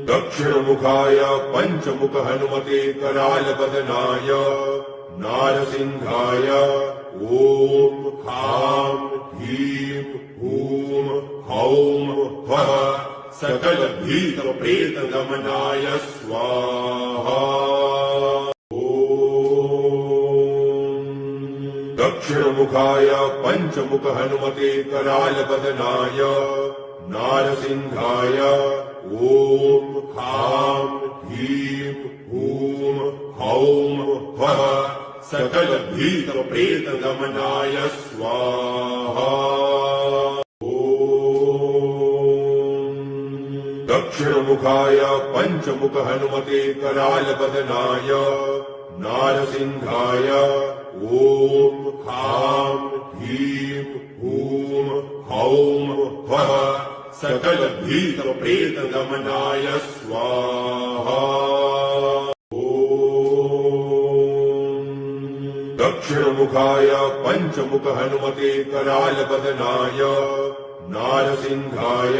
दक्षिणमुखाय पंचमुख हनुमते करालबदनाय नारसिंहाय ओम खां ह्रीं हूं हौं ह्वः सकल भीत प्रेत दमनाय स्वाहा। दक्षिणमुखाय पंचमुख हनुमते करालबदनाय नारसिंहाय ओम खां ह्रीं हूं हौं ह्वः सकल भीत प्रेत दमनाय स्वाहा। दक्षिणमुखाय पंचमुख हनुमते करालबदनाय नारसिंहाय ओम खां ह्रीं हूं हौं ह्वः सकल भीत प्रेत दमनाय स्वाहा। दक्षिणमुखाय पंचमुख हनुमते करालबदनाय नारसिंहाय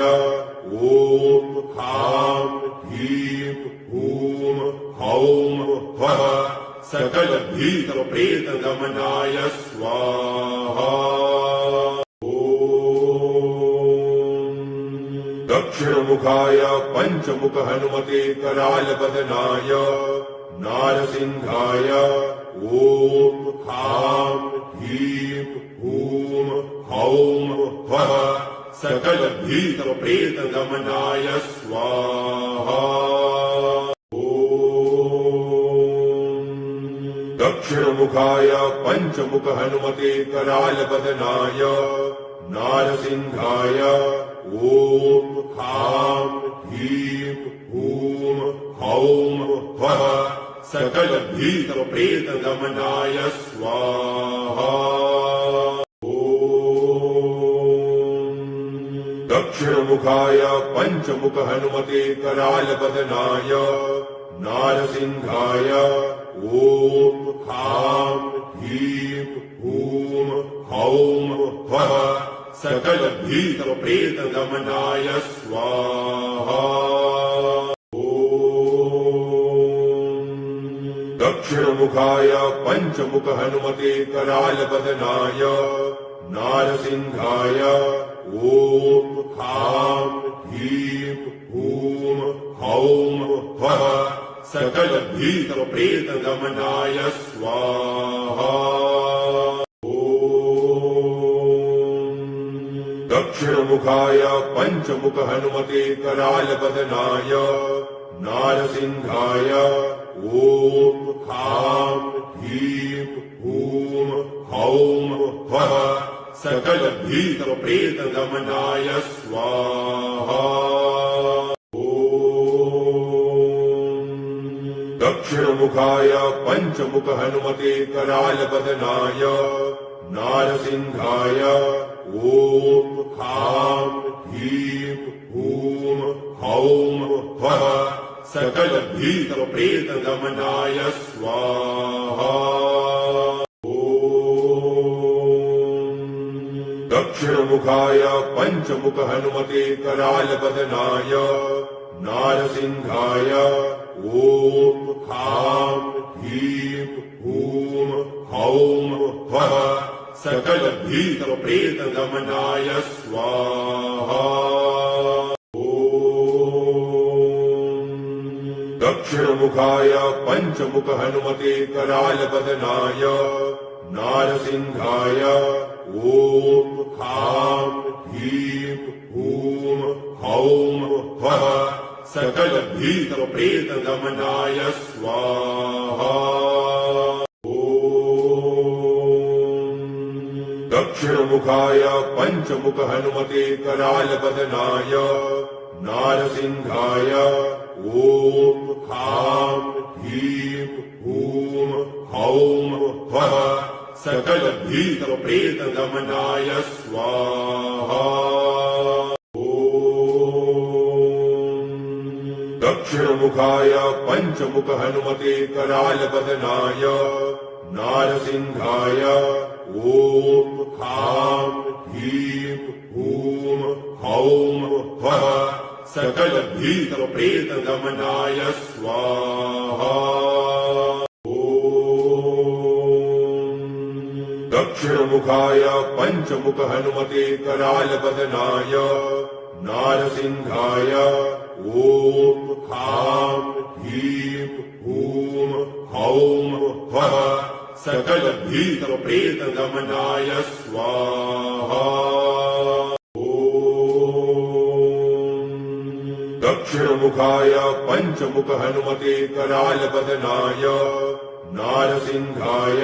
ओम खां ह्रीं हूं हौं ह्वः सकल भीत प्रेत दमनाय स्वाहा। दक्षिणमुखाय पंचमुख हनुमते करालबदनाय नारसिंहाय ओम खां ह्रीं हूं हौं ह्वः सकल भीत प्रेत दमनाय स्वाहा। दक्षिणमुखाय पंचमुख हनुमते करालबदनाय नारसिंहाय ओम खां ह्रीं हूं हौं ह्वः सकल भीत प्रेत दमनाय स्वाहा। दक्षिणमुखाय पंचमुख हनुमते करालबदनाय नारसिंहाय ओम खां ह्रीं हूं हौं ह्वः सकल भीत प्रेत दमनाय स्वाहा। दक्षिणमुखाय पंचमुख हनुमते करालबदनाय नारसिंहाय ओम खां ह्रीं हूं हौं ह्वः सकल भीत प्रेत दमनाय स्वाहा। दक्षिणमुखाय पंचमुख हनुमते करालबदनाय नारसिंहाय ओम खां ह्रीं हूं हौं ह्वः सकल भीत प्रेत दमनाय स्वाहा। दक्षिणमुखाय पंचमुख हनुमते करालबदनाय नारसिंहाय ओम खां ह्रीं हूं हौं ह्वः सकल भीत प्रेत दमनाय स्वाहा। दक्षिणमुखाय पंचमुख हनुमते करालबदनाय नारसिंहाय ओम खां ह्रीं हूं हौं ह्वः सकल भीत प्रेत दमनाय स्वाहा। दक्षिणमुखाय पंचमुख हनुमते करालबदनाय नारसिंहाय ओम खां ह्रीं हूं हौं ह्वः सकल भीत प्रेत दमनाय स्वाहा। दक्षिणमुखाय पंचमुख हनुमते करालबदनाय नारसिंहाय ओम खां ह्रीं हूं हौं ह्वः सकल भीत प्रेत दमनाय स्वाहा। दक्षिणमुखाय पंचमुख हनुमते करालबदनाय नारसिंहाय ओम खां ह्रीं हूं हौं ह्वः सकल भीत प्रेत दमनाय स्वाहा। दक्षिणमुखाय पंचमुख हनुमते कराल बदनाय नारसिंहाय ओम खां ह्रीं हूं हौं फः सकल भीत प्रेत दमनाय स्वाहा। दक्षिणमुखाय पंचमुख हनुमते कराल बदनाय नारसिंहाय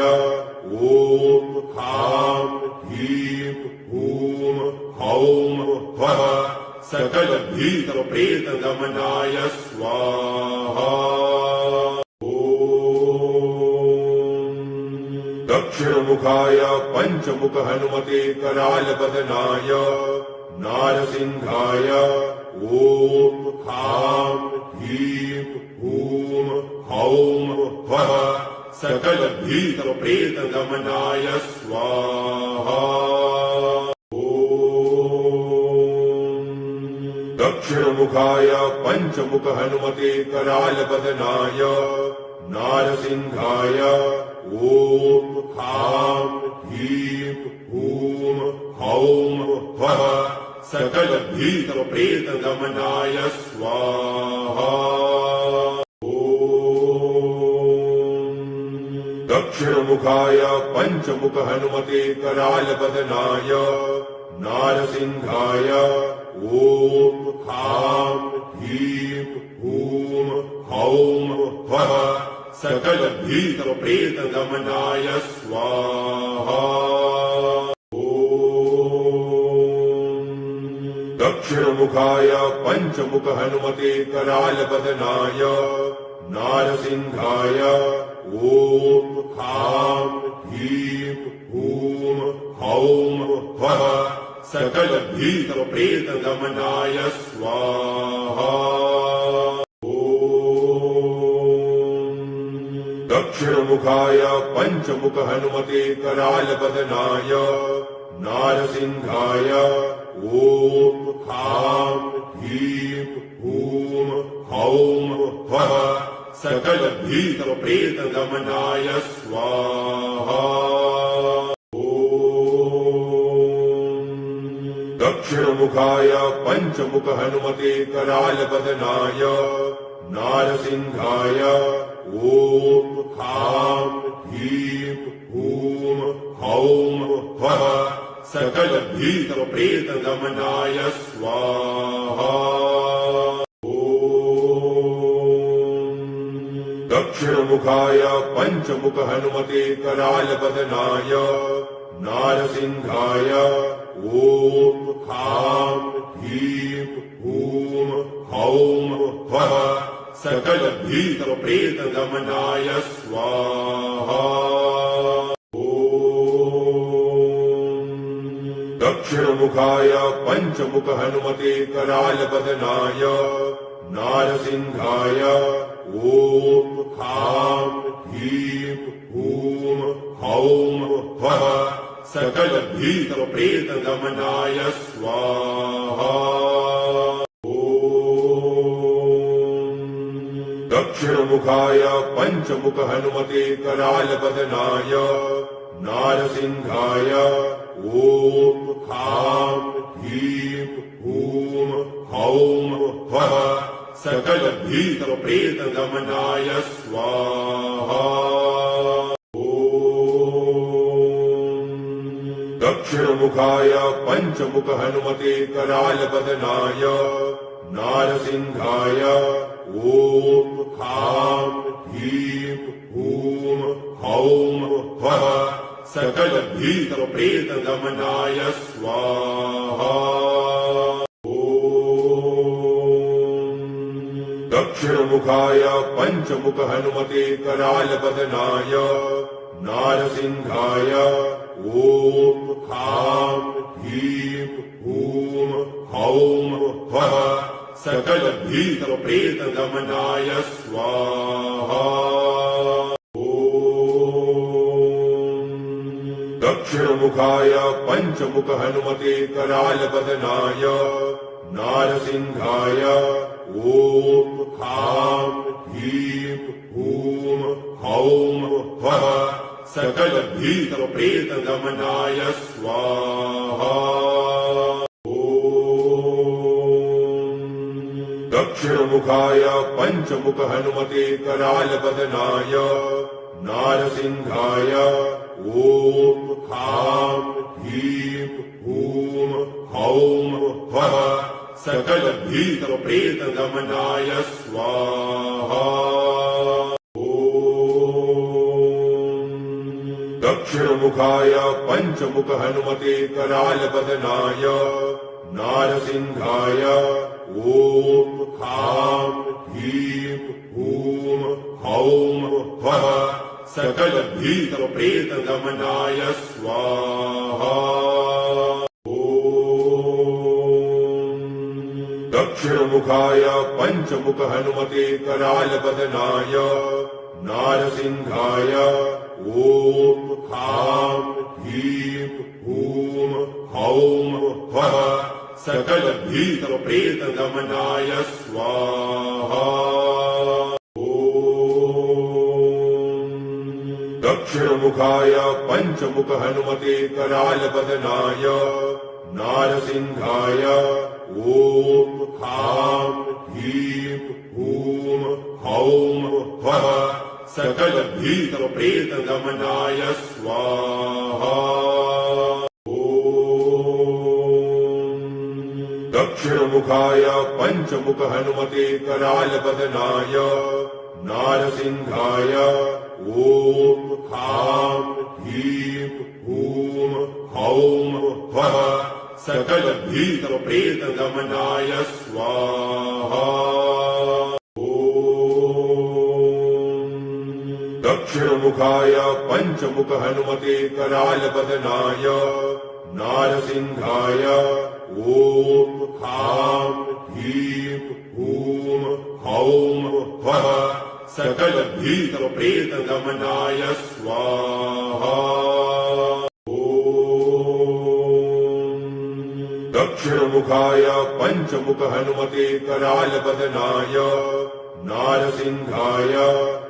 ओम खां ह्रीं हूं हौं फः सकल भीत प्रेत दमनाय स्वाहा। दक्षिणमुखाय पंचमुख हनुमते कराल बदनाय नारसिंहाय ओम खां ह्रीं हूं हौं फः सकल भीत प्रेत दमनाय स्वाहा। दक्षिणमुखाय पंचमुख हनुमते कराल बदनाय नारसिंहाय ओम खां ह्रीं हूं हौं फः सकल भीत प्रेत दमनाय स्वाहा। दक्षिणमुखाय पंचमुख हनुमते कराल बदनाय नारसिंहाय ओम खां ह्रीं हूं हौं फः सकल भीत प्रेत दमनाय स्वाहा। दक्षिणमुखाय पंचमुख हनुमते कराल बदनाय नारसिंहाय ओम खां ह्रीं हूं हौं फः सकल भीत प्रेत दमनाय स्वाहा। दक्षिणमुखाय पंचमुख हनुमते कराल बदनाय नारसिंहाय ओम खां ह्रीं हूं हौं फः सकल भीत प्रेत दमनाय स्वाहा। दक्षिणमुखाय पंचमुख हनुमते कराल बदनाय नारसिंहाय ओम खां ह्रीं हूं हौं फः सकल भीत प्रेत दमनाय स्वाहा। दक्षिणमुखाय पंचमुख हनुमते कराल बदनाय नारसिंहाय ओम खां ह्रीं हूं हौं फः सकल भीत प्रेत दमनाय स्वाहा। दक्षिणमुखाय पंचमुख हनुमते कराल बदनाय नारसिंहाय ओम खां ह्रीं हूं हौं फः सकल भीत प्रेत दमनाय स्वाहा। दक्षिणमुखाय पंचमुख हनुमते कराल बदनाय नारसिंहाय ओम खां ह्रीं हूं हौं फः सकल भीत प्रेत दमनाय स्वाहा। दक्षिणमुखाय पंचमुख हनुमते कराल बदनाय नारसिंहाय ओम खां ह्रीं हूं हौं फः सकल भीत प्रेत दमनाय स्वाहा। दक्षिणमुखाय पंचमुख हनुमते कराल बदनाय नारसिंहाय ओम खां ह्रीं हूं हौं फः सकल भीत प्रेत दमनाय स्वाहा। दक्षिणमुखाय पंचमुख हनुमते कराल बदनाय नारसिंहाय ॐ खां ह्रीं हूं हौं फः सकलभीतप्रेतदमनाय स्वाहा। दक्षिणमुखाय पंचमुख हनुमते करालबदनाय नारसिंहाय ॐ खां ह्रीं हूं हौं फः सकलभीतप्रेतदमनाय स्वाहा। दक्षिणमुखाय पंचमुख हनुमते करालबदनाय नारसिंहाय ॐ खां ह्रीं हूं हौं फः सकलभीतप्रेतदमनाय स्वाहा। दक्षिणमुखाय पंचमुख हनुमते करालबदनाय नारसिंहाय ॐ खां ह्रीं हूं हौं फः सकलभीतप्रेतदमनाय स्वाहा। दक्षिणमुखाय पंचमुख हनुमते करालबदनाय नारसिंहाय ॐ खां ह्रीं हूं हौं फः सकलभीतप्रेतदमनाय स्वाहा। दक्षिणमुखाय पंचमुख हनुमते करालबदनाय नारसिंहाय ॐ खां ह्रीं हूं हौं फः सकलभीतप्रेतदमनाय स्वाहा। दक्षिणमुखाय पंचमुख हनुमते करालबदनाय नारसिंहाय ॐ खां ह्रीं हूं हौं फः सकलभीतप्रेतदमनाय स्वाहा। दक्षिणमुखाय पंचमुख हनुमते करालबदनाय नारसिंहाय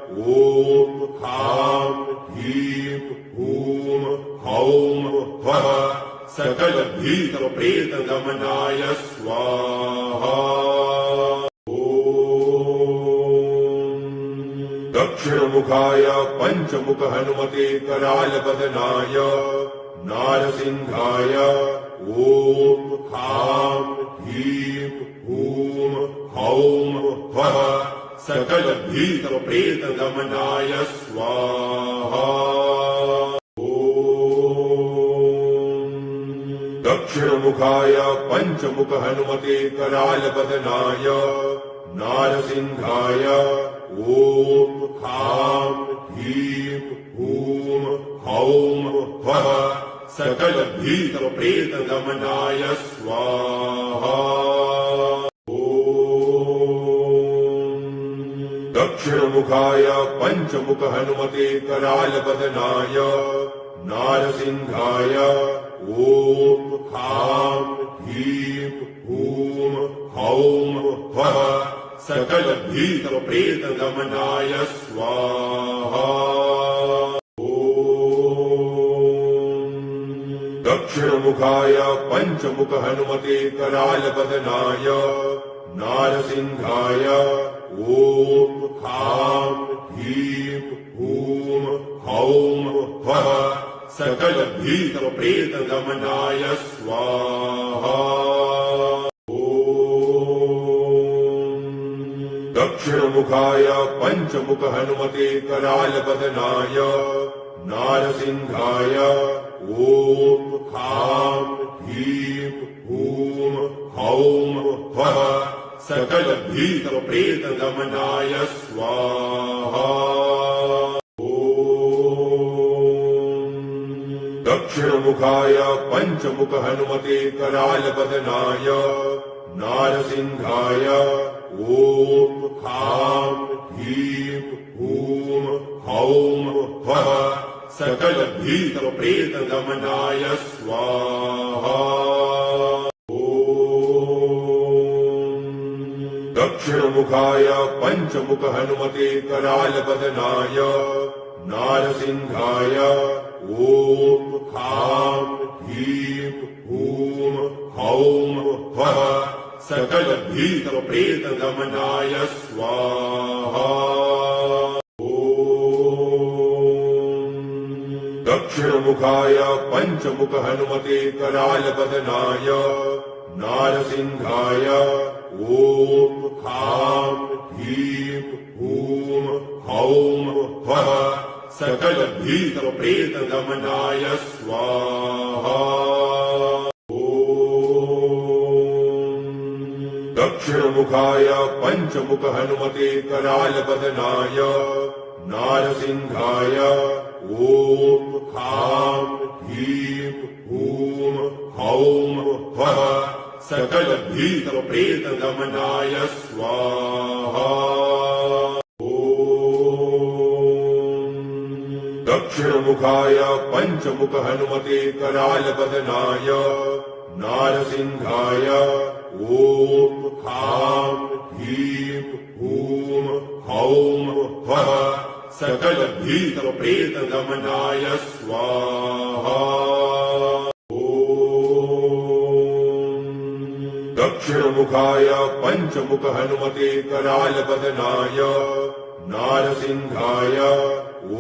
ॐ खां ह्रीं हूं हौं फः सकलभीतप्रेतदमनाय स्वाहा। दक्षिणमुखाय पंचमुख हनुमते करालबदनाय नारसिंहाय ॐ खां ह्रीं हूं हौं फः सकलभीतप्रेतदमनाय स्वाहा। दक्षिणमुखाय पंचमुख हनुमते करालबदनाय नारसिंहाय ॐ खां ह्रीं हूं हौं फः सकलभीतप्रेतदमनाय स्वाहा। दक्षिणमुखाय पंचमुख हनुमते करालबदनाय नारसिंहाय ॐ खां ह्रीं हूं हौं फः सकलभीतप्रेतदमनाय स्वाहा। दक्षिणमुखाय पंचमुख हनुमते करालबदनाय नारसिंहाय ॐ खां ह्रीं हूं हौं फः सकलभीतप्रेतदमनाय स्वाहा। दक्षिणमुखाय पंचमुख हनुमते करालबदनाय नारसिंहाय ॐ खां ह्रीं हूं हौं फः सकलभीतप्रेतदमनाय स्वाहा। दक्षिणमुखाय पंचमुख हनुमते करालबदनाय नारसिंहाय ॐ खां ह्रीं हूं हौं फः सकलभीतप्रेतदमनाय स्वाहा। दक्षिणमुखाय पञ्चमुख हनुमते करालपदनाय नारसिंहाय ॐ खां ह्रीं हूं हौं फः सकलभीतप्रेतदमनाय स्वाहा। दक्षिणमुखाय पञ्चमुख हनुमते करालपदनाय नारसिंहाय ॐ खां ह्रीं हूं हौं फः सकलभीतप्रेतदमनाय स्वाहा। दक्षिणमुखाय पञ्चमुख हनुमते करालपदनाय नारसिंहाय ॐ खां ह्रीं हूं हौं फः सकलभीतप्रेतदमनाय स्वाहा। दक्षिणमुखाय पञ्चमुख हनुमते करालपदनाय नारसिंहाय ॐ खां ह्रीं हूं हौं फः सकलभीतप्रेतदमनाय स्वाहा। दक्षिणमुखाय पञ्चमुख हनुमते करालपदनाय नारसिंहाय ॐ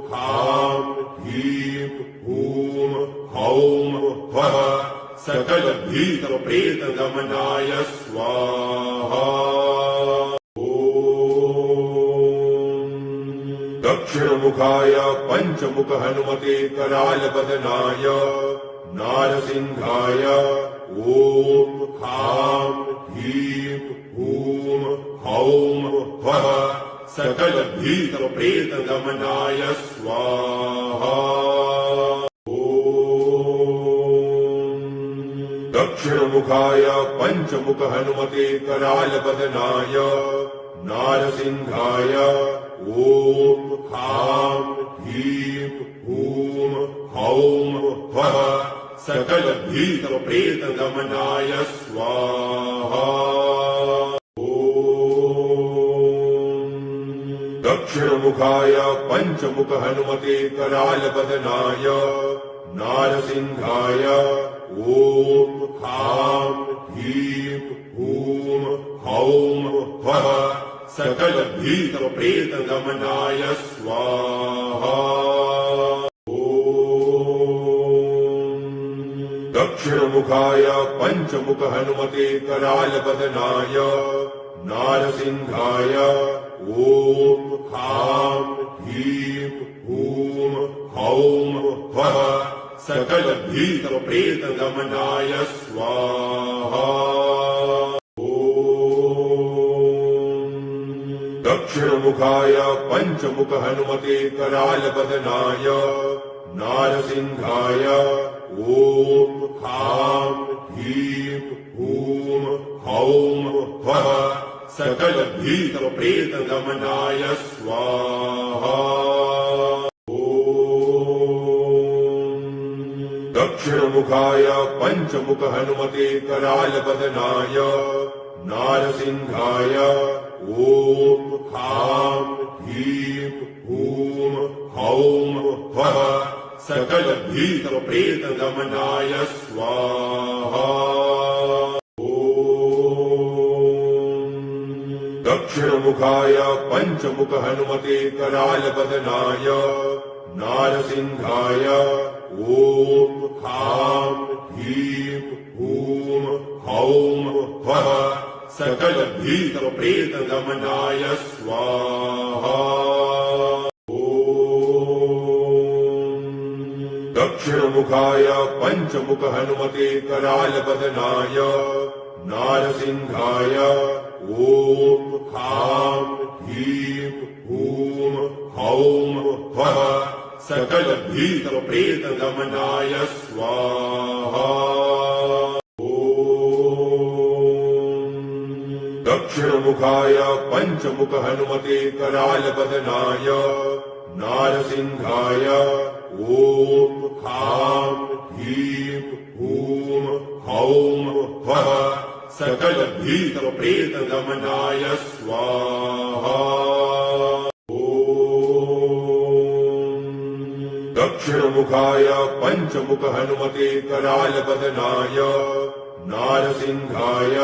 खां ह्रीं हूं हौं फः सकलभीतप्रेतदमनाय स्वाहा। दक्षिणमुखाय पञ्चमुख हनुमते करालपदनाय नारसिंहाय ॐ खां ह्रीं हूं हौं फः सकलभीतप्रेतदमनाय स्वाहा। दक्षिणमुखाय पञ्चमुख हनुमते करालपदनाय नारसिंहाय ॐ खां ह्रीं हूं हौं फः सकलभीतप्रेतदमनाय स्वाहा। दक्षिणमुखाय पञ्चमुख हनुमते करालपदनाय नारसिंहाय ॐ खां ह्रीं हूं हौं फः सकलभीतप्रेतदमनाय स्वाहा। दक्षिणमुखाय पञ्चमुख हनुमते करालपदनाय नारसिंहाय ॐ खां ह्रीं हूं हौं फः सकलभीतप्रेतदमनाय स्वाहा। दक्षिणमुखाय पञ्चमुख हनुमते करालपदनाय नारसिंहाय ॐ खां ह्रीं हूं हौं फः सकलभीतप्रेतदमनाय स्वाहा। दक्षिणमुखाय पञ्चमुख हनुमते करालपदनाय नारसिंहाय ॐ खां ह्रीं हूं हौं फः सकलभीतप्रेतदमनाय स्वाहा। दक्षिणमुखाय पञ्चमुख हनुमते करालपदनाय नारसिंहाय ॐ खां ह्रीं हूं हौं फः सकलभीतप्रेतदमनाय स्वाहा। दक्षिणमुखाय पञ्चमुख हनुमते करालपदनाय नारसिंहाय ॐ खां ह्रीं हूं हौं फः सकलभीतप्रेतदमनाय स्वाहा। दक्षिणमुखाय पञ्चमुख हनुमते करालपदनाय नारसिंहाय ॐ खां ह्रीं हूं हौं फः सकल भीत प्रेत दमनाय स्वाहा। दक्षिणमुखाय पंचमुख हनुमते कराल बदनाय नारसिंहाय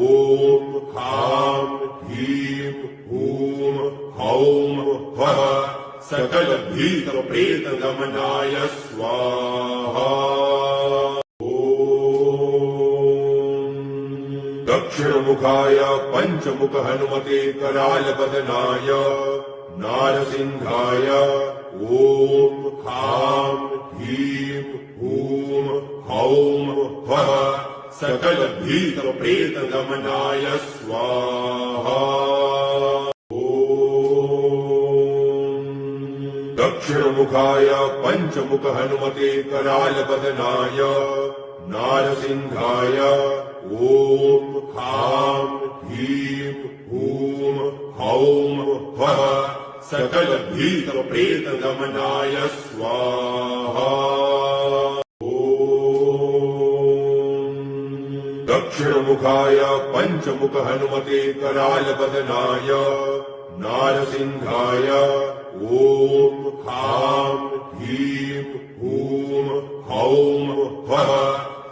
ओम खां ह्रीं हूं हौं फः सकल भीत प्रेत दमनाय स्वाहा। दक्षिणमुखाय पंचमुख हनुमते कराल बदनाय नारसिंहाय ओम खां ह्रीं हूं हौं फः सकल भीत प्रेत दमनाय स्वाहा। दक्षिणमुखाय पंचमुख हनुमते कराल बदनाय नारसिंहाय ओम खां ह्रीं हूं हौं फः सकल भीत प्रेत दमनाय स्वाहा। दक्षिणमुखाय पंचमुख हनुमते कराल बदनाय नारसिंहाय ओम खां ह्रीं हूं हौं फः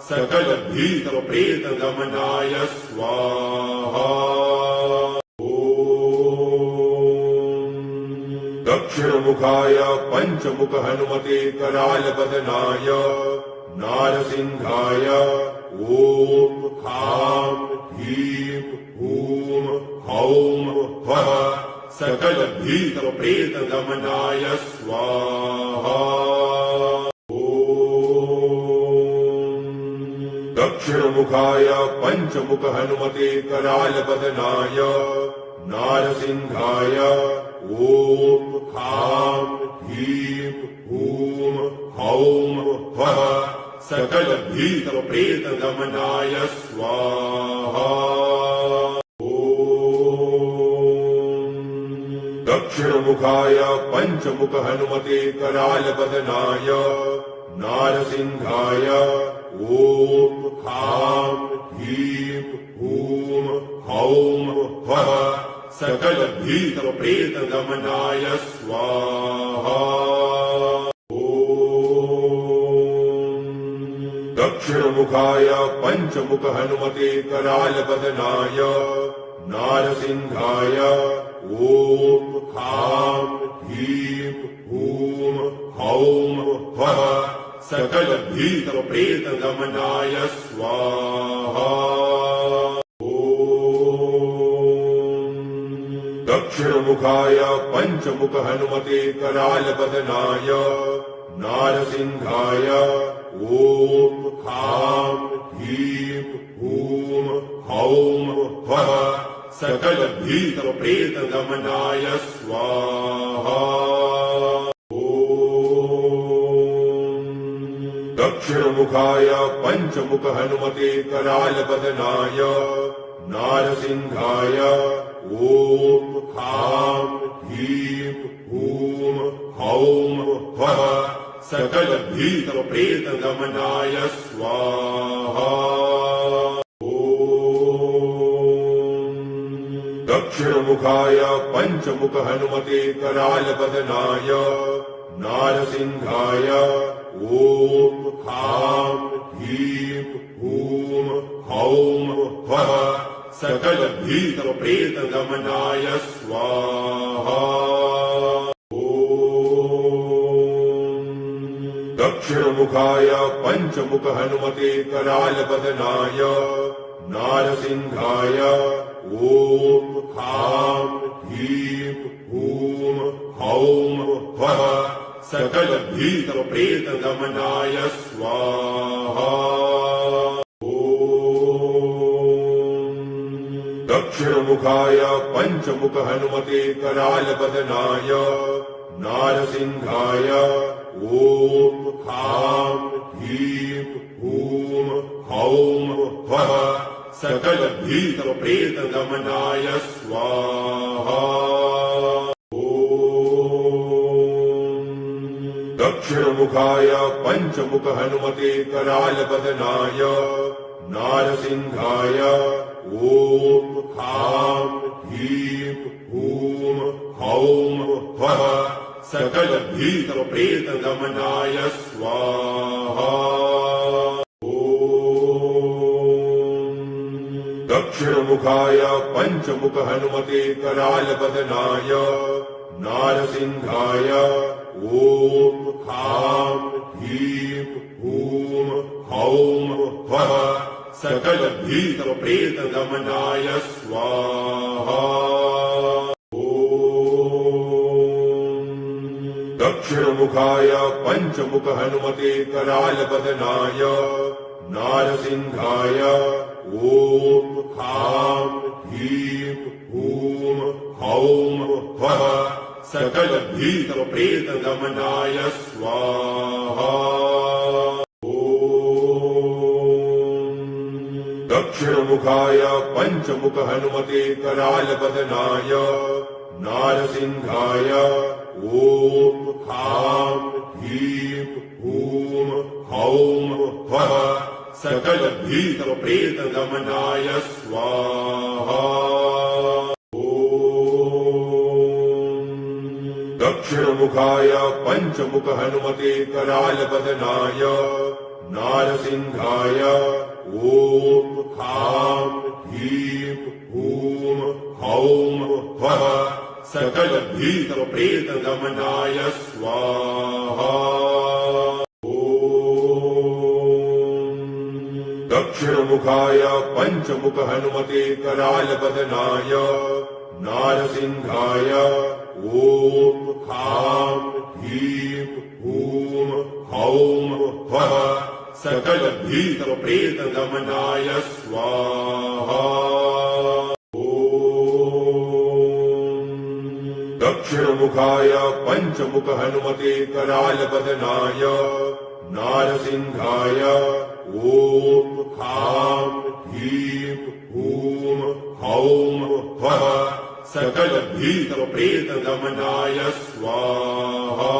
सकल भीत प्रेत दमनाय स्वाहा। दक्षिणमुखाय पंचमुख हनुमते कराल बदनाय नारसिंहाय ओम खां ह्रीं हूं हौं फः सकल भीत प्रेत दमनाय स्वाहा। दक्षिणमुखाय पंचमुख हनुमते कराल बदनाय नारसिंहाय ओम खां ह्रीं हूं हौं फः सकल भीत प्रेत दमनाय स्वाहा। दक्षिणमुखाय पंचमुख हनुमते कराल बदनाय नारसिंहाय ओम खां ह्रीं हूं हौं फः सकल भीत प्रेत दमनाय स्वाहा। दक्षिणमुखाय पंचमुख हनुमते कराल बदनाय नारसिंहाय ओम खां ह्रीं हूं हौं फः सकल भीत प्रेत दमनाय स्वाहा। दक्षिणमुखाय पंचमुख हनुमते कराल बदनाय नारसिंहाय ओम खां ह्रीं हूं हौं फः सकल भीत प्रेत दमनाय स्वाहा। दक्षिणमुखाय पंचमुख हनुमते कराल बदनाय नारसिंहाय ओम खां ह्रीं हूं हौं फः सकल भीत प्रेत दमनाय स्वाहा। दक्षिणमुखाय पंचमुख हनुमते कराल बदनाय नारसिंहाय ओम खां ह्रीं हूं हौं फः सकल भीत प्रेत दमनाय स्वाहा। दक्षिणमुखाय पंचमुख हनुमते कराल बदनाय नारसिंहाय ओम खां ह्रीं हूं हौं फः सकल भीत प्रेत दमनाय स्वाहा। दक्षिणमुखाय पंचमुख हनुमते कराल बदनाय नारसिंहाय ओम खां ह्रीं हूं हौं फः सकल भीत प्रेत दमनाय स्वाहा। दक्षिणमुखाय पंचमुख हनुमते कराल बदनाय नारसिंहाय ॐ खां ह्रीं हूं हौं फः सकलभीतप्रेतदमनाय स्वाहा। दक्षिणमुखाय पञ्चमुख हनुमते करालबदनाय नारसिंहाय ॐ खां ह्रीं हूं हौं फः सकलभीतप्रेतदमनाय स्वाहा। दक्षिणमुखाय पञ्चमुख हनुमते करालबदनाय नारसिंहाय ॐ खां ह्रीं हूं हौं फः सकलभीतप्रेतदमनाय स्वाहा। दक्षिणमुखाय पञ्चमुख हनुमते करालबदनाय नारसिंहाय ॐ खां ह्रीं हूं हौं फः सकलभीतप्रेतदमनाय स्वाहा। दक्षिणमुखाय पञ्चमुख हनुमते करालबदनाय नारसिंहाय ॐ खां ह्रीं हूं हौं फः सकलभीतप्रेतदमनाय स्वाहा। दक्षिणमुखाय पञ्चमुख हनुमते करालबदनाय नारसिंहाय ॐ खां ह्रीं हूं हौं फः सकलभीतप्रेतदमनाय स्वाहा। दक्षिणमुखाय पञ्चमुख हनुमते करालबदनाय नारसिंहाय ॐ खां ह्रीं हूं हौं फः सकलभीतप्रेतदमनाय स्वाहा।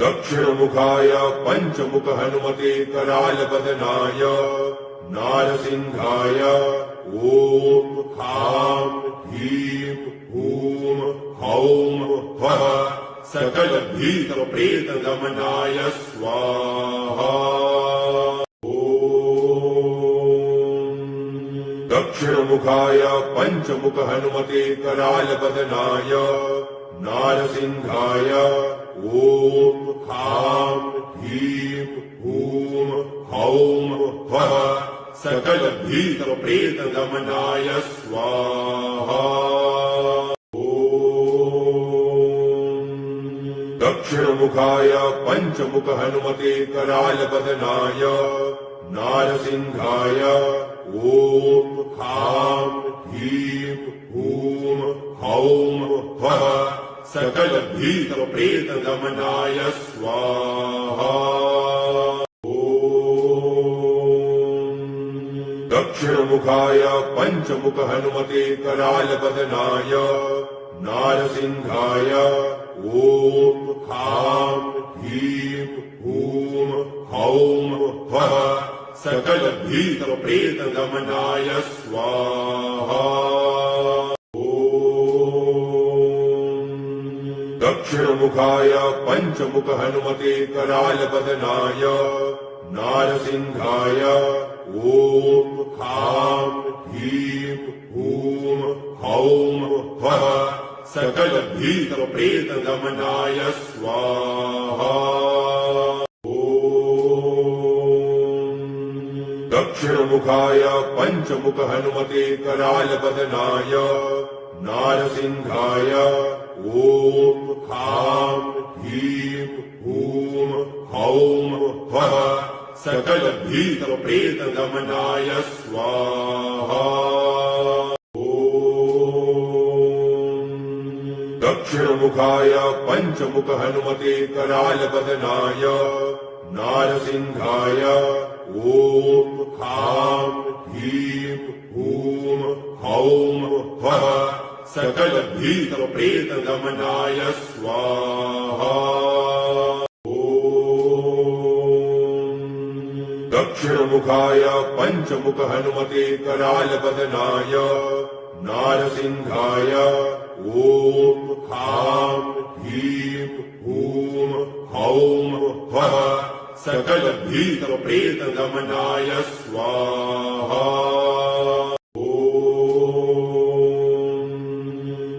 दक्षिणमुखाय पञ्चमुख हनुमते करालबदनाय नारसिंहाय ॐ खां ह्रीं हूं हौं फः सकलभीतप्रेतदमनाय स्वाहा। दक्षिणमुखाय पञ्चमुख हनुमते करालबदनाय नारसिंहाय ॐ खां ह्रीं हूं हौं फः सकलभीतप्रेतदमनाय स्वाहा। दक्षिणमुखाय पञ्चमुख हनुमते करालबदनाय नारसिंहाय ॐ खां ह्रीं हूं हौं फः सकलभीतप्रेतदमनाय स्वाहा। दक्षिणमुखाय पञ्चमुख हनुमते करालबदनाय नारसिंहाय ॐ खां ह्रीं हूं हौं फः सकलभीतप्रेतदमनाय स्वाहा। दक्षिणमुखाय पञ्चमुख हनुमते करालबदनाय नारसिंहाय ॐ खां ह्रीं हूं हौं फः सकलभीतप्रेतदमनाय स्वाहा। दक्षिणमुखाय पञ्चमुख हनुमते करालबदनाय नारसिंहाय ॐ खां ह्रीं हूं हौं फः सकलभीतप्रेतदमनाय स्वाहा। दक्षिणमुखाय पञ्चमुख हनुमते करालबदनाय नारसिंहाय ॐ खां ह्रीं हूं हौं फः सकलभीतप्रेतदमनाय स्वाहा। दक्षिणमुखाय पञ्चमुख हनुमते करालवदनाय नारसिंहाय ॐ खां ह्रीं हूं हौं फः सकलभीतप्रेतदमनाय स्वाहा।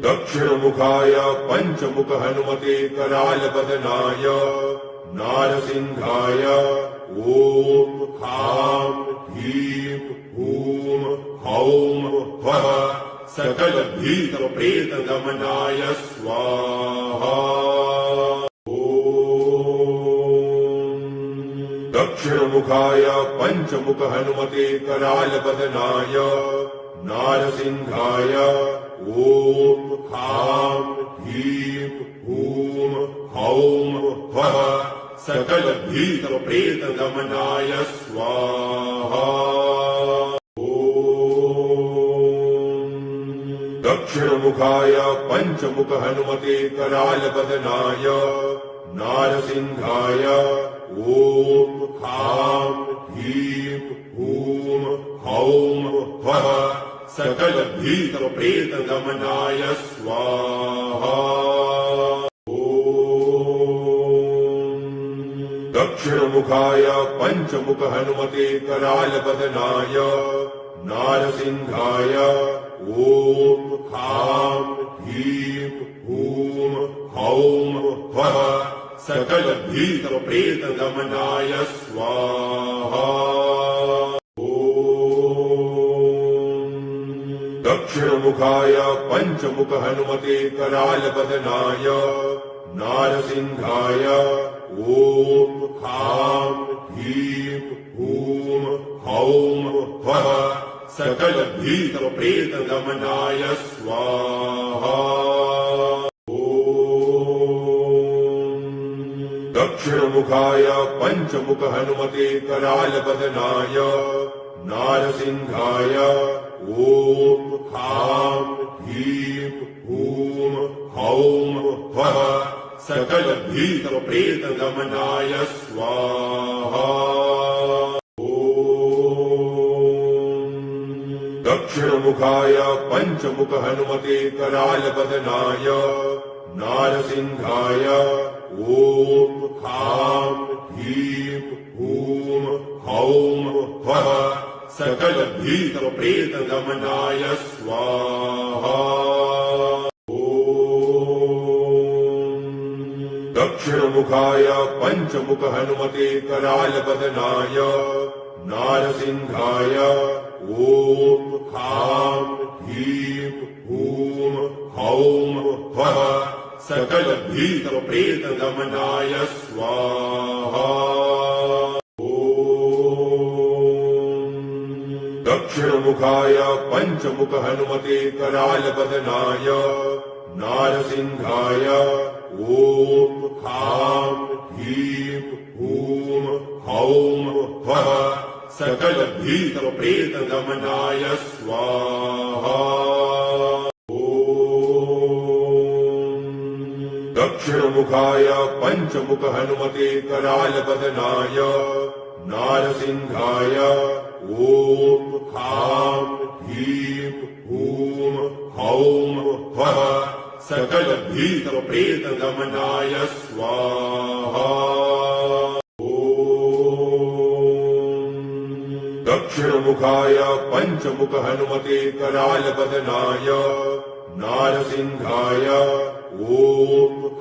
दक्षिणमुखाय पञ्चमुख हनुमते करालवदनाय नारसिंहाय ॐ खां ह्रीं हूं हौं फः सकलभीतप्रेतदमनाय स्वाहा। दक्षिणमुखाय पञ्चमुख हनुमते करालवदनाय नारसिंहाय ॐ खां ह्रीं हूं हौं फः सकलभीतप्रेतदमनाय स्वाहा। दक्षिणमुखाय पञ्चमुख हनुमते करालवदनाय नारसिंहाय ॐ खां ह्रीं हूं हौं फः सकलभीतप्रेतदमनाय स्वाहा। दक्षिणमुखाय पञ्चमुख हनुमते करालवदनाय नारसिंहाय ॐ खां ह्रीं हूं हौं फः सकलभीतप्रेतदमनाय स्वाहा। दक्षिणमुखाय पञ्चमुख हनुमते करालवदनाय नारसिंहाय ॐ खां ह्रीं हूं हौं फः सकलभीतप्रेतदमनाय स्वाहा। दक्षिणमुखाय पञ्चमुख हनुमते करालवदनाय नारसिंहाय ॐ खां ह्रीं हूं हौं फः सकलभीतप्रेतदमनाय स्वाहा। दक्षिणमुखाय पञ्चमुख हनुमते करालवदनाय नारसिंहाय ॐ खां ह्रीं हूं हौं फः सकलभीतप्रेतदमनाय स्वाहा। दक्षिणमुखाय पञ्चमुख हनुमते करालवदनाय नारसिंहाय ॐ खां ह्रीं हूं हौं फः सकलभीतप्रेतदमनाय स्वाहा। दक्षिणमुखाय पञ्चमुख हनुमते करालवदनाय नारसिंहाय ॐ खां ह्रीं हूं हौं फः सकलभीतप्रेतदमनाय स्वाहा। दक्षिणमुखाय पञ्चमुख हनुमते करालवदनाय नारसिंहाय ॐ खां ह्रीं हूं हौं फः सकलभीतप्रेतदमनाय स्वाहा। दक्षिणमुखाय पञ्चमुख हनुमते करालवदनाय नारसिंहाय ॐ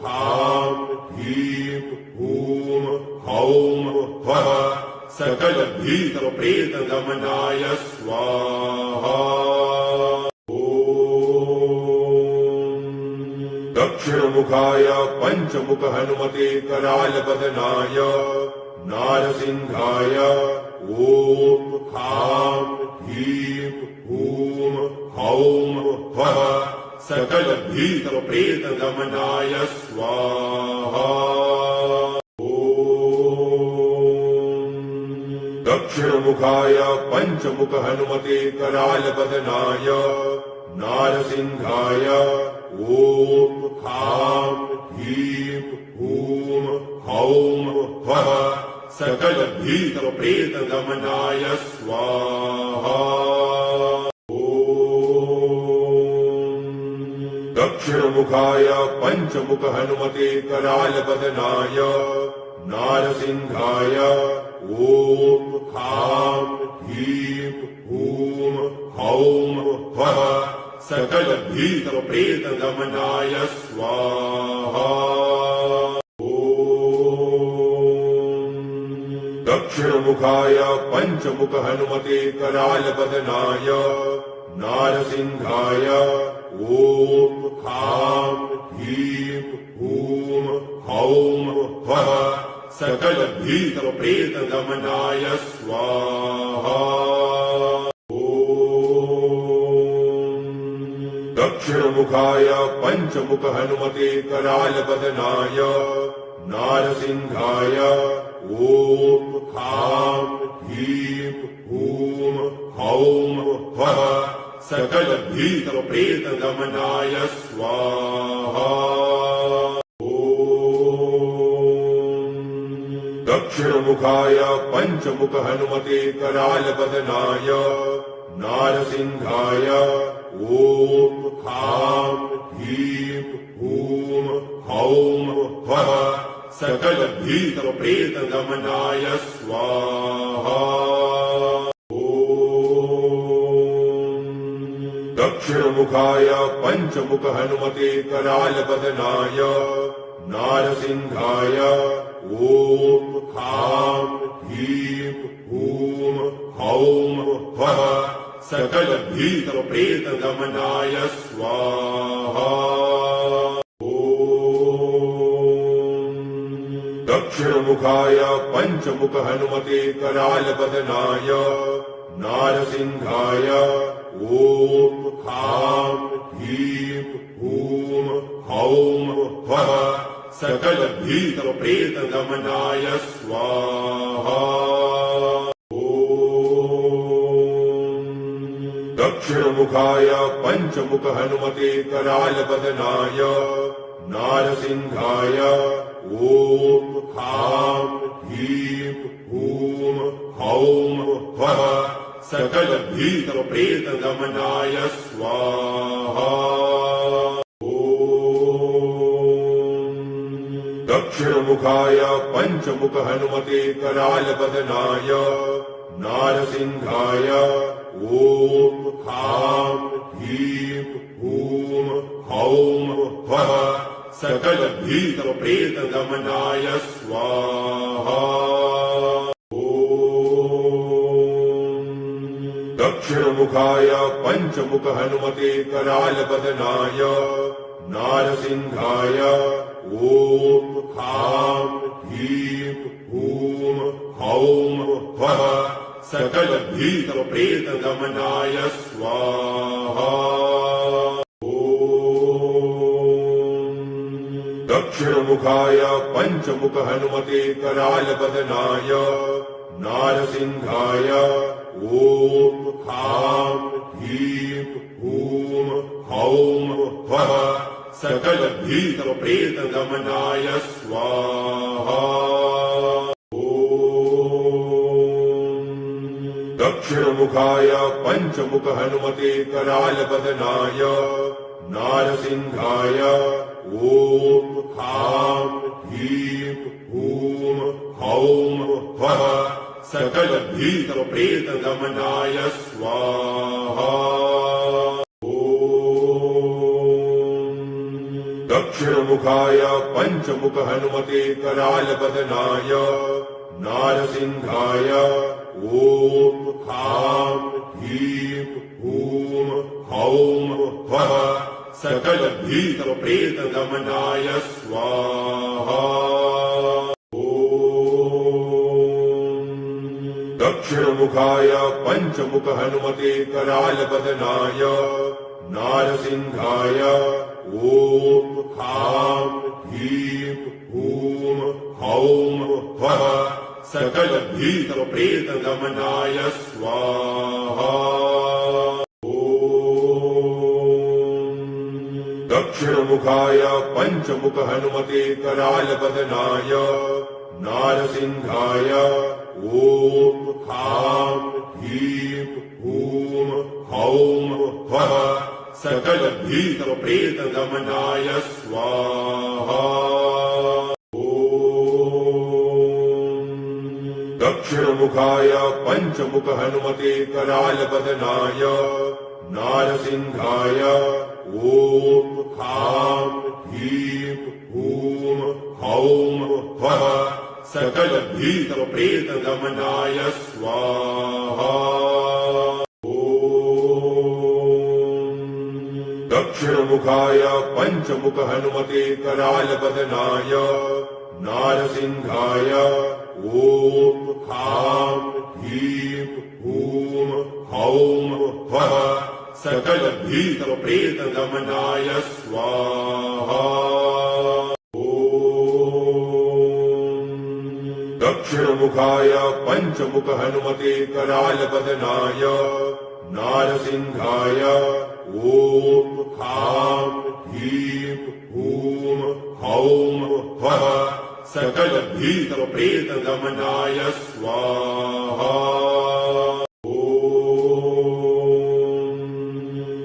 खां ह्रीं हूं हौं फः सकलभीतप्रेतदमनाय स्वाहा। दक्षिणमुखाय पञ्चमुख हनुमते करालवदनाय नारसिंहाय ॐ खां ह्रीं हूं हौं फः सकलभीतप्रेतदमनाय स्वाहा। दक्षिणमुखाय पञ्चमुख हनुमते करालवदनाय नारसिंहाय ॐ खां ह्रीं हूं हौं फः सकल भीत प्रेत दमनाय स्वाहा। दक्षिणमुखाय पंचमुख हनुमते कराल बदनाय नारसिंहाय ओम खां ह्रीं हूं हौं वः सकल भीत प्रेत दमनाय स्वाहा। दक्षिणमुखाय पंचमुख हनुमते कराल बदनाय नारसिंहाय ओम खां ह्रीं हूं हौं वः सकल भीत प्रेत दमनाय स्वाहा। दक्षिणमुखाय पंचमुख हनुमते कराल बदनाय नारसिंहाय ओम खां ह्रीं हूं हौं वः सकल भीत प्रेत दमनाय स्वाहा। दक्षिणमुखाय पंचमुख हनुमते कराल बदनाय नारसिंहाय ओम खां ह्रीं हूं हौं वः सकल भीत प्रेत दमनाय स्वाहा। दक्षिणमुखाय पंचमुख हनुमते कराल बदनाय नारसिंहाय ओम खां ह्रीं हूं हौं वः सकल भीत प्रेत दमनाय स्वाहा। दक्षिणमुखाय पंचमुख हनुमते कराल बदनाय नारसिंहाय ओम खां ह्रीं हूं हौं वः सकल भीत प्रेत दमनाय स्वाहा। दक्षिणमुखाय पंचमुख हनुमते कराल बदनाय नारसिंहाय ओम खां ह्रीं हूं हौं वः सकल भीत प्रेत दमनाय स्वाहा। दक्षिणमुखाय पंचमुख हनुमते कराल बदनाय नारसिंहाय ओम खां ह्रीं हूं हौं वः सकल भीत प्रेत दमनाय स्वाहा। दक्षिणमुखाय पंचमुख हनुमते कराल बदनाय नारसिंहाय ओम खां ह्रीं हूं हौं वः सकल भीत प्रेत दमनाय स्वाहा। दक्षिणमुखाय पंचमुख हनुमते कराल बदनाय नारसिंहाय ओम खां ह्रीं हूं हौं वः सकल भीत प्रेत दमनाय स्वाहा। दक्षिणमुखाय पंचमुख हनुमते कराल बदनाय नारसिंहाय ओम खां ह्रीं हूं हौं वः सकल भीत प्रेत दमनाय स्वाहा। दक्षिणमुखाय पंचमुख हनुमते कराल बदनाय नारसिंहाय ओम खां ह्रीं हूं हौं वः सकल भीत प्रेत दमनाय स्वाहा। दक्षिणमुखाय पंचमुख हनुमते कराल बदनाय नारसिंहाय ओम खां ह्रीं हूं हौं वः सकल भीत प्रेत दमनाय स्वाहा। दक्षिणमुखाय पंचमुख हनुमते कराल बदनाय नारसिंहाय ॐ खां ह्रीं हूं हौं फः सकलभीतप्रेतगमनाय स्वाहा। दक्षिणमुखाय पञ्चमुख हनुमते करालवदनाय नारसिंहाय ॐ खां ह्रीं हूं हौं फः सकलभीतप्रेतगमनाय स्वाहा। दक्षिणमुखाय पञ्चमुख हनुमते करालवदनाय नारसिंहाय ॐ खां ह्रीं हूं हौं फः सकलभीतप्रेतगमनाय स्वाहा। दक्षिणमुखाय पञ्चमुख हनुमते करालवदनाय नारसिंहाय ॐ खां ह्रीं हूं हौं फः सकलभीतप्रेतगमनाय स्वाहा।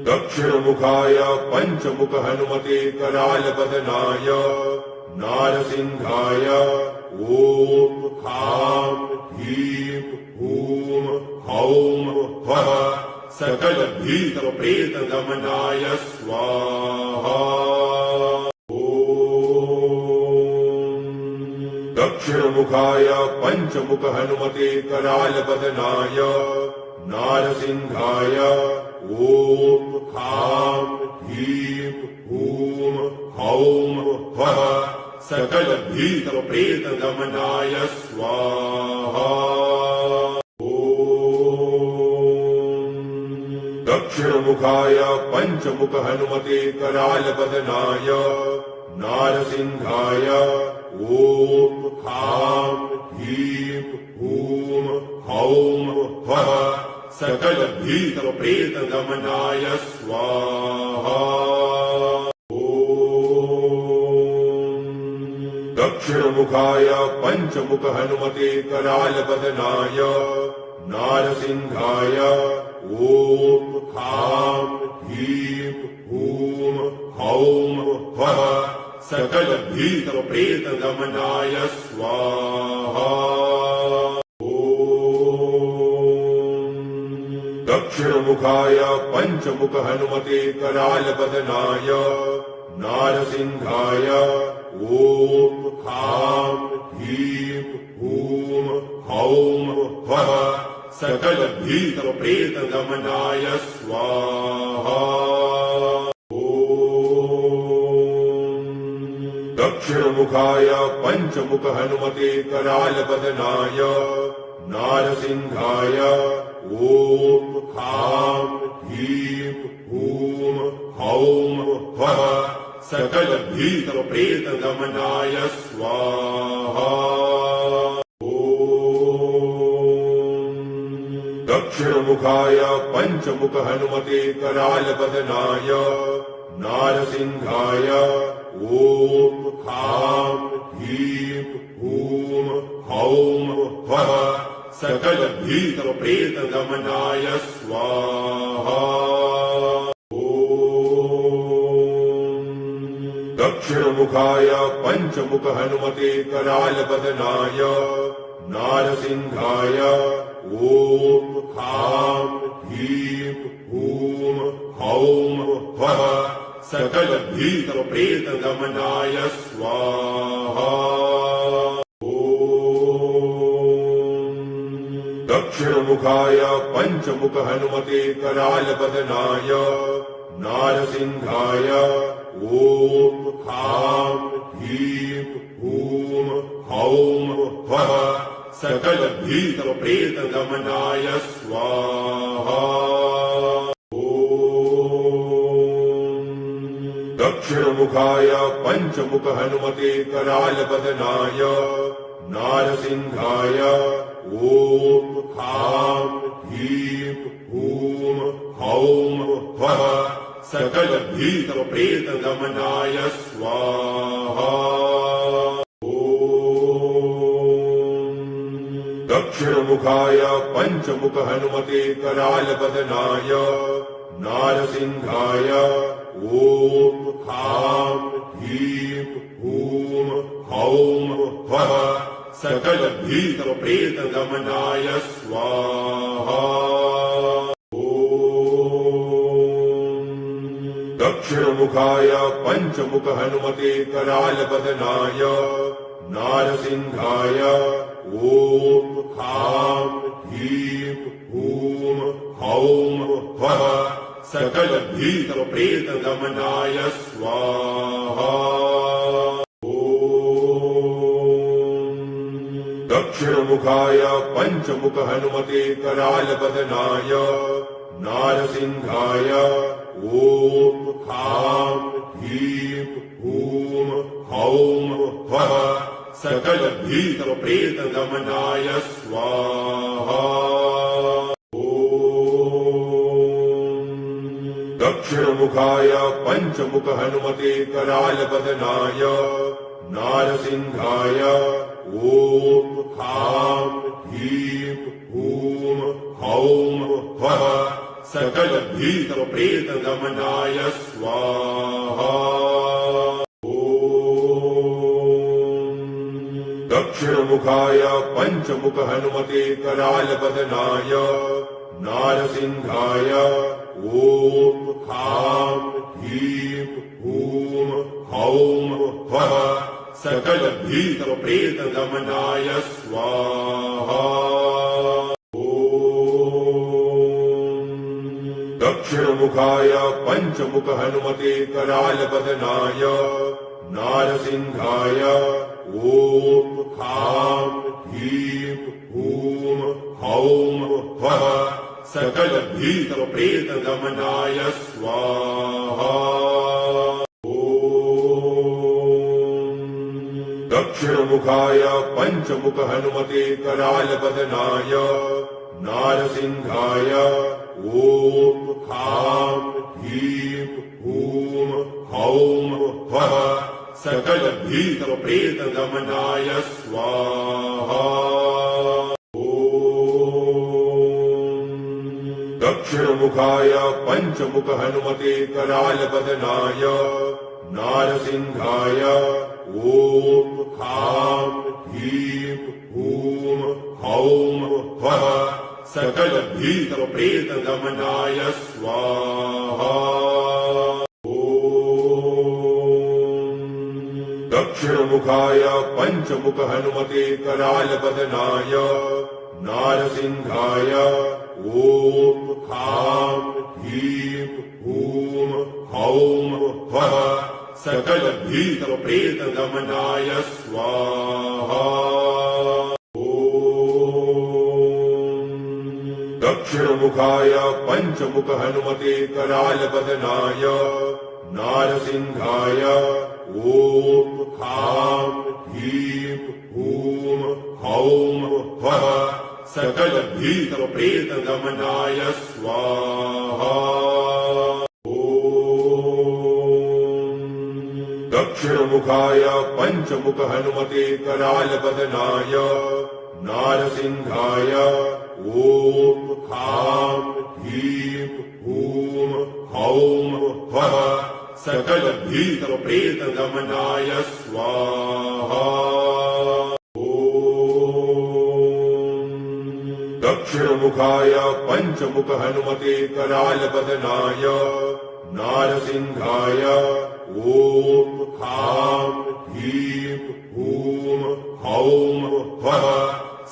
दक्षिणमुखाय पञ्चमुख हनुमते करालवदनाय नारसिंहाय ॐ खां ह्रीं हूं हौं फः सकलभीतप्रेतगमनाय स्वाहा। दक्षिणमुखाय पञ्चमुख हनुमते करालवदनाय नारसिंहाय ॐ खां ह्रीं हूं हौं फः सकलभीतप्रेतगमनाय स्वाहा। दक्षिणमुखाय पञ्चमुख हनुमते करालवदनाय नारसिंहाय ॐ खां ह्रीं हूं हौं फः सकलभीतप्रेतगमनाय स्वाहा। दक्षिणमुखाय पञ्चमुख हनुमते करालवदनाय नारसिंहाय ॐ खां ह्रीं हूं हौं फः सकलभीतप्रेतगमनाय स्वाहा। दक्षिणमुखाय पञ्चमुख हनुमते करालवदनाय नारसिंहाय ॐ खां ह्रीं हूं हौं फः सकलभीतप्रेतगमनाय स्वाहा। दक्षिणमुखाय पञ्चमुख हनुमते करालवदनाय नारसिंहाय ॐ खां ह्रीं हूं हौं फः सकलभीतप्रेतगमनाय स्वाहा। दक्षिणमुखाय पञ्चमुख हनुमते करालवदनाय नारसिंहाय ॐ खां ह्रीं हूं हौं फः सकलभीतप्रेतगमनाय स्वाहा। दक्षिणमुखाय पञ्चमुख हनुमते करालवदनाय नारसिंहाय ॐ खां ह्रीं हूं हौं फः सकलभीतप्रेतगमनाय स्वाहा। दक्षिणमुखाय पञ्चमुख हनुमते करालवदनाय नारसिंहाय ॐ खां ह्रीं हूं हौं फः सकलभीतप्रेतगमनाय स्वाहा। दक्षिणमुखाय पञ्चमुख हनुमते करालवदनाय नारसिंहाय ॐ खां ह्रीं हूं हौं फः सकलभीतप्रेतगमनाय स्वाहा। दक्षिणमुखाय पञ्चमुख हनुमते करालबदनाय नारसिंहाय ॐ खां ह्रीं हूं हौं फः सकलभीतप्रेतदमनाय स्वाहा। दक्षिणमुखाय पञ्चमुख हनुमते करालबदनाय नारसिंहाय ॐ खां ह्रीं हूं हौं फः सकलभीतप्रेतदमनाय स्वाहा। दक्षिणमुखाय पञ्चमुख हनुमते करालबदनाय नारसिंहाय ॐ खां ह्रीं हूं हौं फः सकलभीतप्रेतदमनाय स्वाहा। दक्षिणमुखाय पञ्चमुख हनुमते करालबदनाय नारसिंहाय ॐ खां ह्रीं हूं हौं फः सकलभीतप्रेतदमनाय स्वाहा। दक्षिणमुखाय पञ्चमुख हनुमते करालबदनाय नारसिंहाय ॐ खां ह्रीं हूं हौं फः सकलभीतप्रेतदमनाय स्वाहा। दक्षिणमुखाय पञ्चमुख हनुमते करालबदनाय नारसिंहाय ॐ खां ह्रीं हूं हौं फः सकलभीतप्रेतदमनाय स्वाहा। दक्षिणमुखाय पञ्चमुख हनुमते करालबदनाय नारसिंहाय ॐ खां ह्रीं हूं हौं फः सकलभीतप्रेतदमनाय स्वाहा। दक्षिणमुखाय पञ्चमुख हनुमते करालबदनाय नारसिंहाय ॐ खां ह्रीं हूं हौं फः सकलभीतप्रेतदमनाय स्वाहा। दक्षिणमुखाय पञ्चमुख हनुमते करालबदनाय नारसिंहाय ॐ खां ह्रीं हूं हौं फः सकलभीतप्रेतदमनाय स्वाहा। दक्षिणमुखाय पञ्चमुख हनुमते करालबदनाय नारसिंहाय ॐ खां ह्रीं हूं हौं फः सकलभीतप्रेतदमनाय स्वाहा। दक्षिणमुखाय पञ्चमुख हनुमते करालबदनाय नारसिंहाय ॐ खां ह्रीं हूं हौं फः सकलभीतप्रेतदमनाय स्वाहा। दक्षिणमुखाय पञ्चमुख हनुमते करालबदनाय नारसिंहाय ॐ खां ह्रीं हूं हौं फः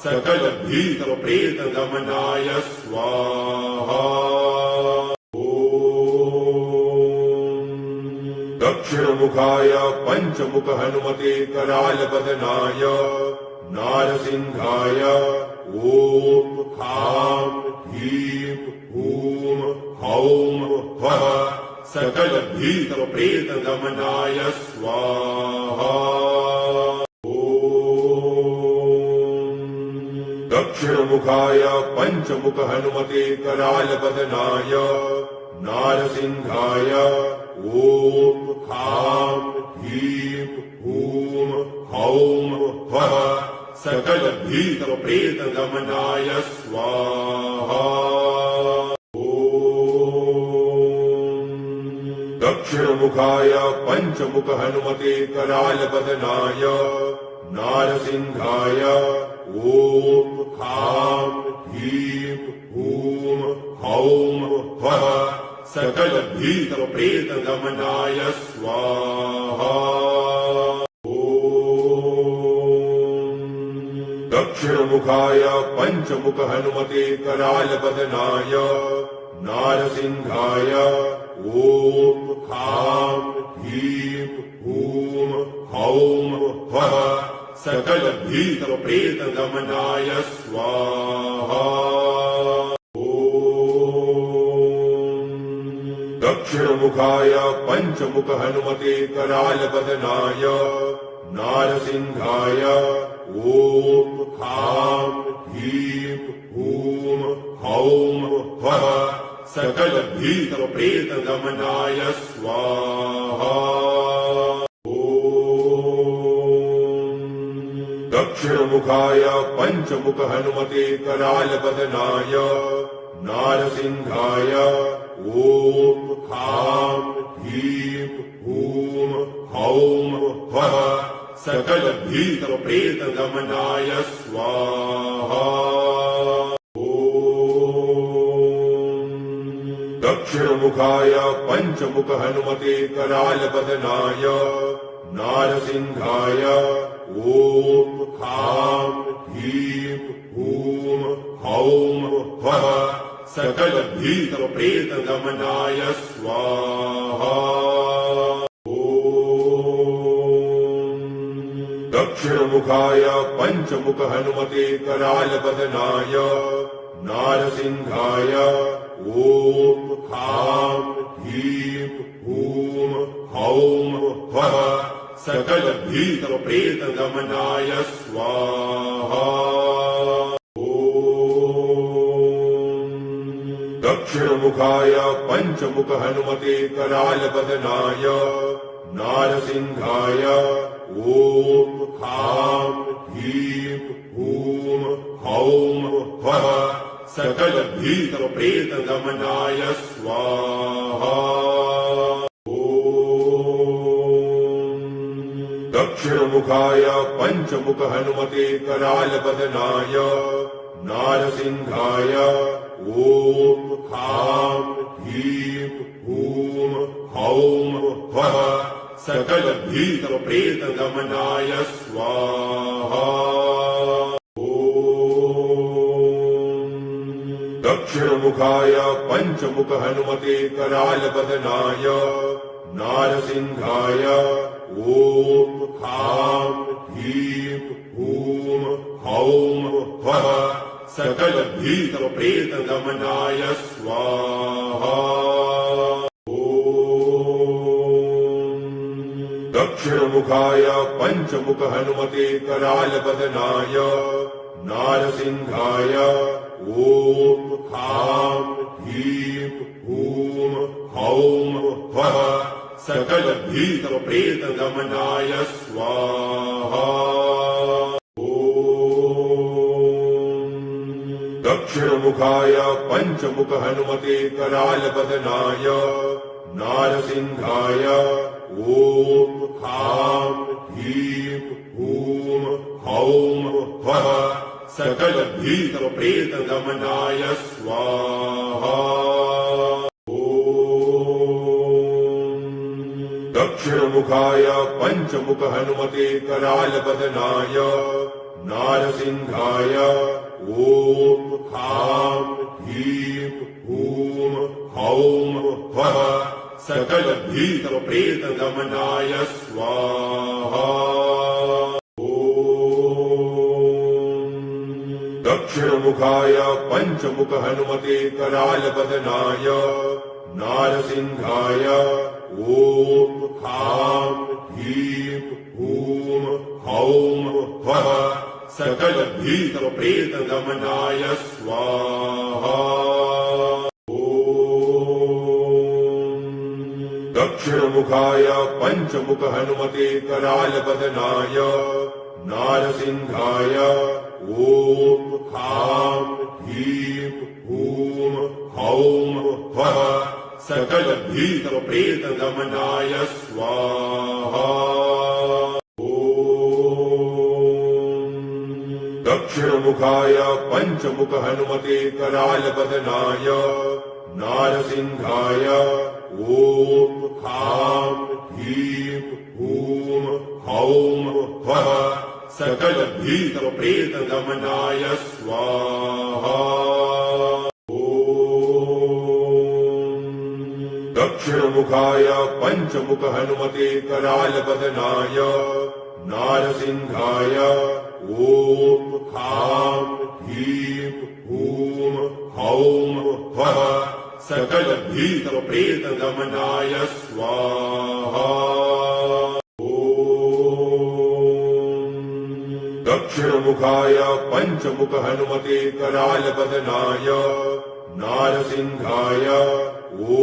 सकलभीतप्रेतदमनाय स्वाहा। दक्षिणमुखाय पञ्चमुख हनुमते करालबदनाय नारसिंहाय ॐ खां ह्रीं हूं हौं फः सकलभीतप्रेतदमनाय स्वाहा। दक्षिणमुखाय पञ्चमुख हनुमते करालबदनाय नारसिंहाय ॐ खां ह्रीं हूं हौं फः सकल भीत प्रेत दमनाय स्वाहा। दक्षिणमुखाय पंचमुख हनुमते कराल बदनाय नारसिंहाय ओम ह्रां ह्रीं हूं हौं ह्वः सकल भीत प्रेत दमनाय स्वाहा। दक्षिणमुखाय पंचमुख हनुमते कराल बदनाय नारसिंहाय ओम ह्रां ह्रीं हूं हौं ह्वः सकल भीत प्रेत दमनाय स्वाहा। दक्षिणमुखाय पंचमुख हनुमते कराल बदनाय नारसिंहाय ओम ह्रां ह्रीं हूं हौं ह्वः सकल भीत प्रेत दमनाय स्वाहा। दक्षिणमुखाय पंचमुख हनुमते कराल बदनाय नारसिंहाय ओम ह्रां ह्रीं हूं हौं ह्वः सकल भीत प्रेत दमनाय स्वाहा। दक्षिणमुखाय पंचमुख हनुमते कराल बदनाय नारसिंहाय ओम ह्रां ह्रीं हूं हौं ह्वः सकल भीत प्रेत दमनाय स्वाहा। दक्षिणमुखाय पंचमुख हनुमते कराल बदनाय नारसिंहाय ओम ह्रां ह्रीं हूं हौं ह्वः सकल भीत प्रेत दमनाय स्वाहा। दक्षिणमुखाय पंचमुख हनुमते कराल बदनाय नारसिंहाय ओम ह्रां ह्रीं हूं हौं ह्वः सकल भीत प्रेत दमनाय स्वाहा। दक्षिणमुखाय पंचमुख हनुमते कराल बदनाय नारसिंहाय ओम ह्रां ह्रीं हूं हौं ह्वः सकल भीत प्रेत दमनाय स्वाहा। दक्षिणमुखाय पंचमुख हनुमते कराल बदनाय नारसिंहाय ओम ह्रां ह्रीं हूं हौं ह्वः सकल भीत प्रेत दमनाय स्वाहा। दक्षिणमुखाय पंचमुख हनुमते कराल बदनाय नारसिंहाय ओम ह्रां ह्रीं हूं हौं ह्वः सकल भीत प्रेत दमनाय स्वाहा। दक्षिणमुखाय पंचमुख हनुमते कराल बदनाय नारसिंहाय ओम ह्रां ह्रीं हूं हौं ह्वः सकल भीत प्रेत दमनाय स्वाहा। दक्षिणमुखाय पंचमुख हनुमते कराल बदनाय नारसिंहाय ओम ह्रां ह्रीं हूं हौं ह्वः सकल भीत प्रेत दमनाय स्वाहा। दक्षिणमुखाय पंचमुख हनुमते कराल बदनाय नारसिंहाय ओम ह्रां ह्रीं हूं हौं ह्वः सकल भीत प्रेत दमनाय स्वाहा। दक्षिणमुखाय पंचमुख हनुमते कराल बदनाय नारसिंहाय ॐ खां ह्रीं हूं हौं फः सकलभीतप्रेतदमनाय स्वाहा। दक्षिणमुखाय पञ्चमुख हनुमते करालवदनाय नारसिंहाय ॐ खां ह्रीं हूं हौं फः सकलभीतप्रेतदमनाय स्वाहा। दक्षिणमुखाय पञ्चमुख हनुमते करालवदनाय नारसिंहाय ॐ खां ह्रीं हूं हौं फः सकलभीतप्रेतदमनाय स्वाहा। दक्षिणमुखाय पञ्चमुख हनुमते करालवदनाय नारसिंहाय ॐ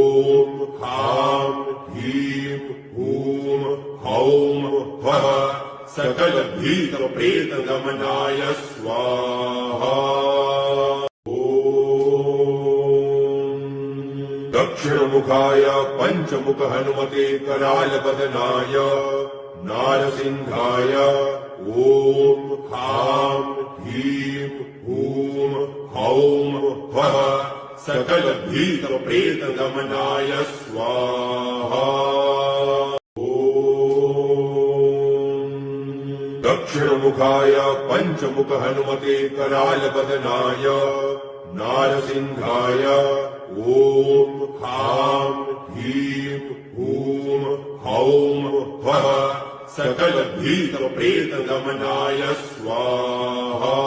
खां ह्रीं हूं हौं फः सकलभीतप्रेतदमनाय स्वाहा। दक्षिणमुखाय पञ्चमुख हनुमते करालवदनाय नारसिंहाय ॐ खां ह्रीं हूं हौं फः सकलभीतप्रेतदमनाय स्वाहा। दक्षिणमुखाय पञ्चमुख हनुमते करालवदनाय नारसिंहाय ॐ खां ह्रीं हूं हौं फः सकलभीतप्रेतदमनाय स्वाहा।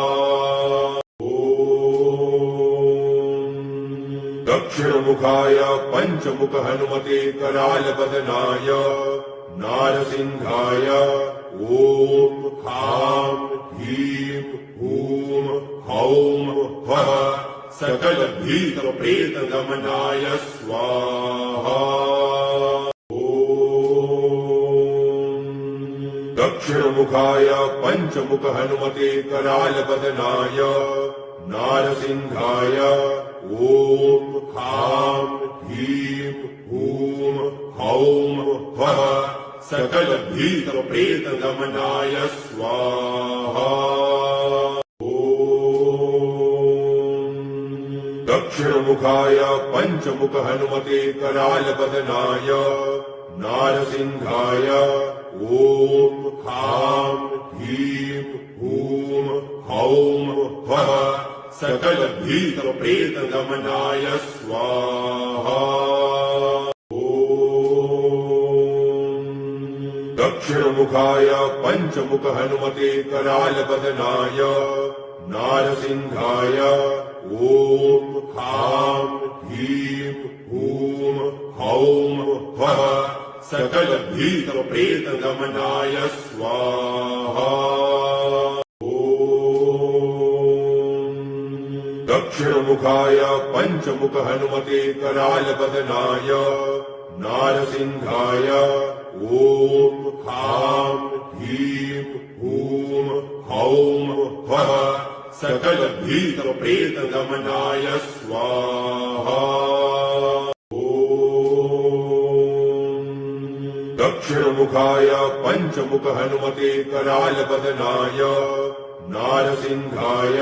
दक्षिणमुखाय पञ्चमुख हनुमते करालवदनाय नारसिंहाय ॐ खां ह्रीं हूं हौं फः सकलभीतप्रेतदमनाय स्वाहा। दक्षिणमुखाय पञ्चमुख हनुमते करालवदनाय नारसिंहाय ॐ खां ह्रीं हूं हौं फः सकलभीतप्रेतदमनाय स्वाहा। दक्षिणमुखाय पञ्चमुख हनुमते करालवदनाय नारसिंहाय ॐ खां ह्रीं हूं हौं फः सकलभीतप्रेतदमनाय स्वाहा। दक्षिणमुखाय पञ्चमुख हनुमते करालवदनाय नारसिंहाय ॐ खां ह्रीं हूं हौं फः सकलभीतप्रेतदमनाय स्वाहा। दक्षिणमुखाय पञ्चमुख हनुमते करालवदनाय नारसिंहाय ॐ खां ह्रीं हूं हौं फः सकलभीतप्रेतदमनाय स्वाहा। दक्षिणमुखाय पञ्चमुख हनुमते करालवदनाय नारसिंहाय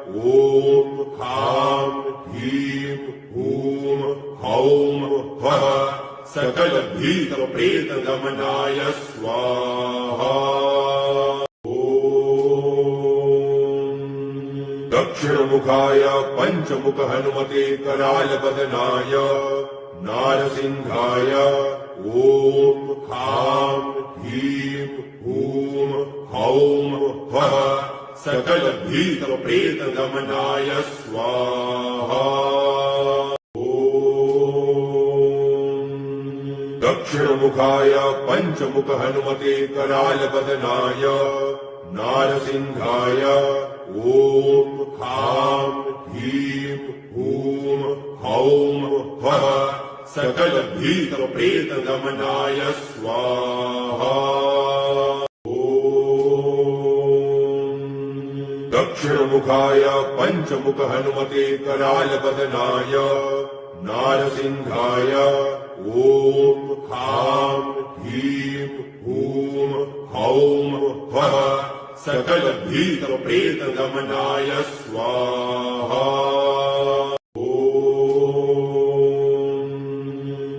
ॐ खां ह्रीं हूं हौं फः सकलभीतप्रेतदमनाय स्वाहा। दक्षिणमुखाय पञ्चमुख हनुमते करालवदनाय नारसिंहाय ॐ खां ह्रीं हूं हौं फः सकलभीतप्रेतदमनाय स्वाहा। दक्षिणमुखाय पञ्चमुख हनुमते करालवदनाय नारसिंहाय ॐ खां ह्रीं हूं हौं फः सकलभीतप्रेतदमनाय स्वाहा। दक्षिणमुखाय पञ्चमुख हनुमते करालपदनाय नारसिंहाय ॐ खां ह्रीं हूं हौं फः सकलभीतप्रेतदमनाय स्वाहा।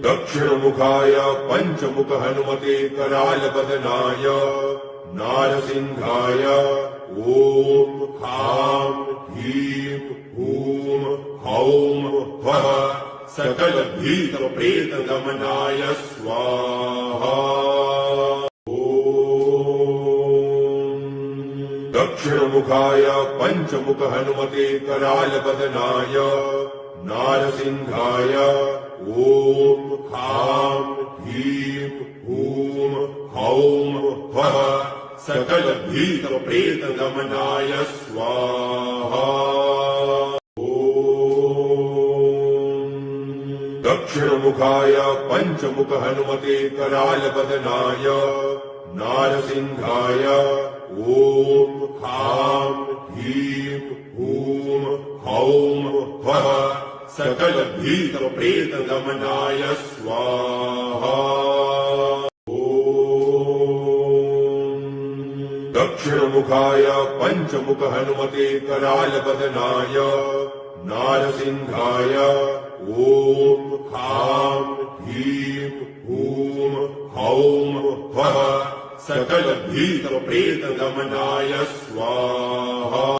दक्षिणमुखाय पञ्चमुख हनुमते करालपदनाय नारसिंहाय ॐ खां ह्रीं हूं हौं फः सकलभीतप्रेतदमनाय स्वाहा। दक्षिणमुखाय पञ्चमुख हनुमते करालपदनाय नारसिंहाय ॐ खां ह्रीं हूं हौं फः सकलभीतप्रेतदमनाय स्वाहा। दक्षिणमुखाय पञ्चमुख हनुमते करालपदनाय नारसिंहाय ॐ खां ह्रीं हूं हौं फः सकलभीतप्रेतदमनाय स्वाहा। दक्षिणमुखाय पञ्चमुख हनुमते करालपदनाय नारसिंहाय ॐ खां ह्रीं हूं हौं फः सकलभीतप्रेतदमनाय स्वाहा।